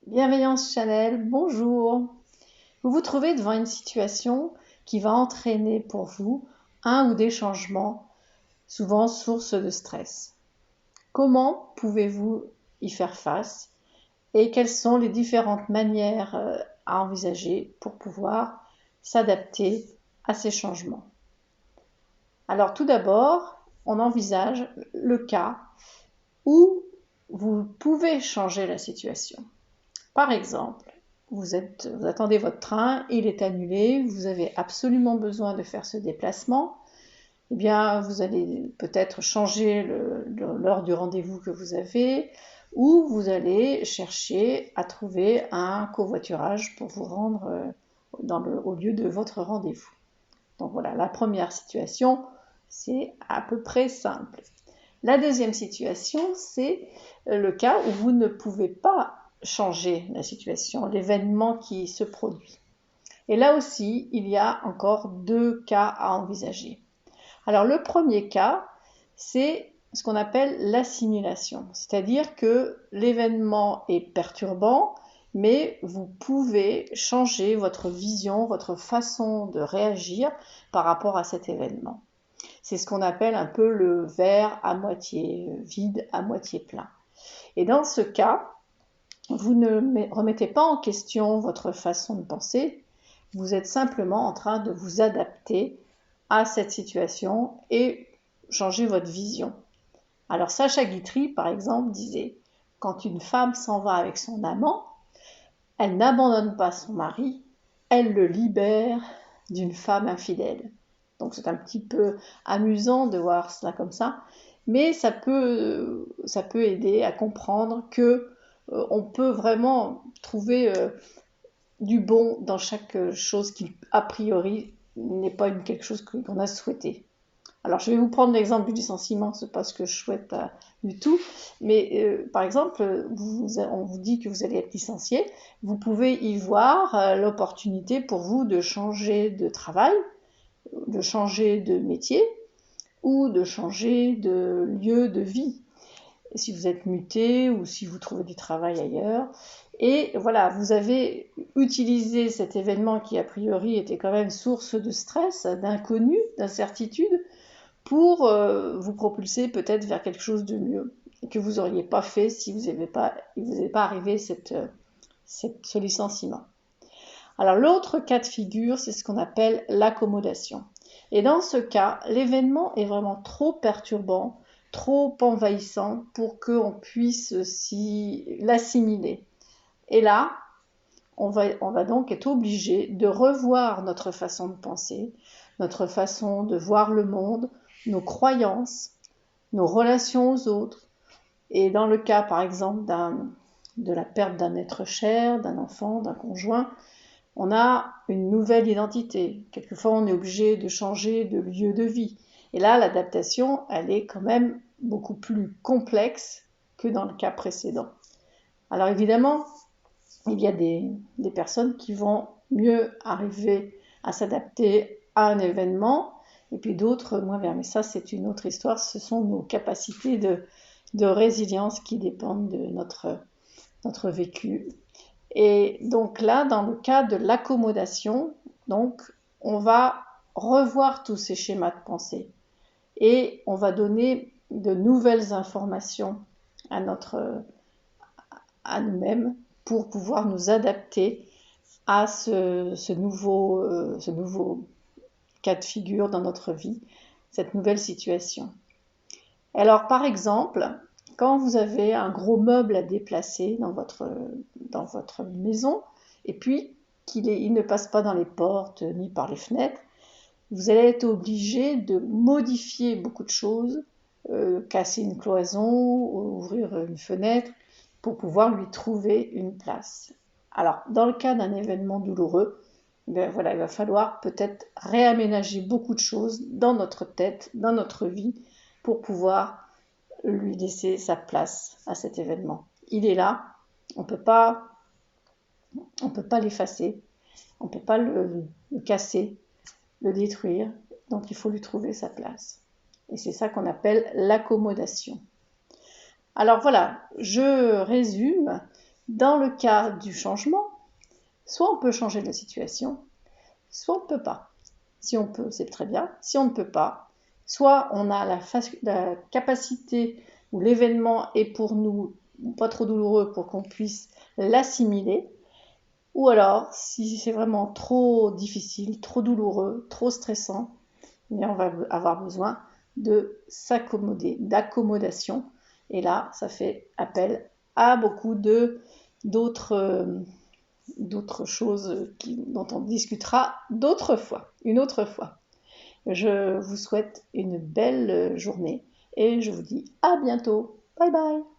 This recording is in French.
Bienveillance Chanel, bonjour. Vous vous trouvez devant une situation qui va entraîner pour vous un ou des changements, souvent source de stress. Comment pouvez-vous y faire face et quelles sont les différentes manières à envisager pour pouvoir s'adapter à ces changements? Alors tout d'abord, on envisage le cas où vous pouvez changer la situation. Par exemple, vous attendez votre train, il est annulé, vous avez absolument besoin de faire ce déplacement. Eh bien, vous allez peut-être changer l'heure du rendez-vous que vous avez, ou vous allez chercher à trouver un covoiturage pour vous rendre au lieu de votre rendez-vous. Donc voilà, la première situation, c'est à peu près simple. La deuxième situation, c'est le cas où vous ne pouvez pas changer la situation, l'événement qui se produit. Et là aussi, il y a encore deux cas à envisager. Alors le premier cas, c'est ce qu'on appelle l'assimilation, c'est-à-dire que l'événement est perturbant, mais vous pouvez changer votre vision, votre façon de réagir par rapport à cet événement. C'est ce qu'on appelle un peu le verre à moitié vide, à moitié plein. Et dans ce cas, vous ne remettez pas en question votre façon de penser, vous êtes simplement en train de vous adapter à cette situation et changer votre vision. Alors Sacha Guitry, par exemple, disait, quand une femme s'en va avec son amant, elle n'abandonne pas son mari, elle le libère d'une femme infidèle. Donc c'est un petit peu amusant de voir cela comme ça, mais ça peut aider à comprendre que on peut vraiment trouver du bon dans chaque chose qui, a priori, n'est pas quelque chose qu'on a souhaité. Alors, je vais vous prendre l'exemple du licenciement, c'est pas ce que je souhaite du tout, mais par exemple, on vous dit que vous allez être licencié, vous pouvez y voir l'opportunité pour vous de changer de travail, de changer de métier ou de changer de lieu de vie, si vous êtes muté ou si vous trouvez du travail ailleurs. Et voilà, vous avez utilisé cet événement qui a priori était quand même source de stress, d'inconnu, d'incertitude, pour vous propulser peut-être vers quelque chose de mieux que vous n'auriez pas fait si vous n'avez pas arrivé ce licenciement. Alors l'autre cas de figure, c'est ce qu'on appelle l'accommodation. Et dans ce cas, l'événement est vraiment trop perturbant, trop envahissant pour qu'on puisse l'assimiler. Et là, on va donc être obligé de revoir notre façon de penser, notre façon de voir le monde, nos croyances, nos relations aux autres. Et dans le cas, par exemple, de la perte d'un être cher, d'un enfant, d'un conjoint, on a une nouvelle identité. Quelquefois, on est obligé de changer de lieu de vie. Et là, l'adaptation, elle est quand même beaucoup plus complexe que dans le cas précédent. Alors évidemment, il y a des personnes qui vont mieux arriver à s'adapter à un événement, et puis d'autres moins bien. Mais ça, c'est une autre histoire. Ce sont nos capacités de résilience qui dépendent de notre vécu. Et donc là, dans le cas de l'accommodation, donc, on va revoir tous ces schémas de pensée et on va donner de nouvelles informations à nous-mêmes pour pouvoir nous adapter à ce nouveau cas de figure dans notre vie, cette nouvelle situation. Alors, par exemple, quand vous avez un gros meuble à déplacer dans votre maison, et puis il ne passe pas dans les portes ni par les fenêtres, vous allez être obligé de modifier beaucoup de choses, casser une cloison, ouvrir une fenêtre, pour pouvoir lui trouver une place. Alors, dans le cas d'un événement douloureux, ben voilà, il va falloir peut-être réaménager beaucoup de choses dans notre tête, dans notre vie, pour pouvoir lui laisser sa place à cet événement. Il est là, on ne peut pas l'effacer, on ne peut pas le casser, le détruire, donc il faut lui trouver sa place. Et c'est ça qu'on appelle l'accommodation. Alors voilà, je résume. Dans le cas du changement, soit on peut changer la situation, soit on ne peut pas. Si on peut, c'est très bien. Si on ne peut pas, soit on a la capacité où l'événement est pour nous pas trop douloureux pour qu'on puisse l'assimiler, ou alors si c'est vraiment trop difficile, trop douloureux, trop stressant, eh bien on va avoir besoin de s'accommoder, d'accommodation. Et là, ça fait appel à beaucoup d'autres choses dont on discutera une autre fois. Je vous souhaite une belle journée et je vous dis à bientôt. Bye bye.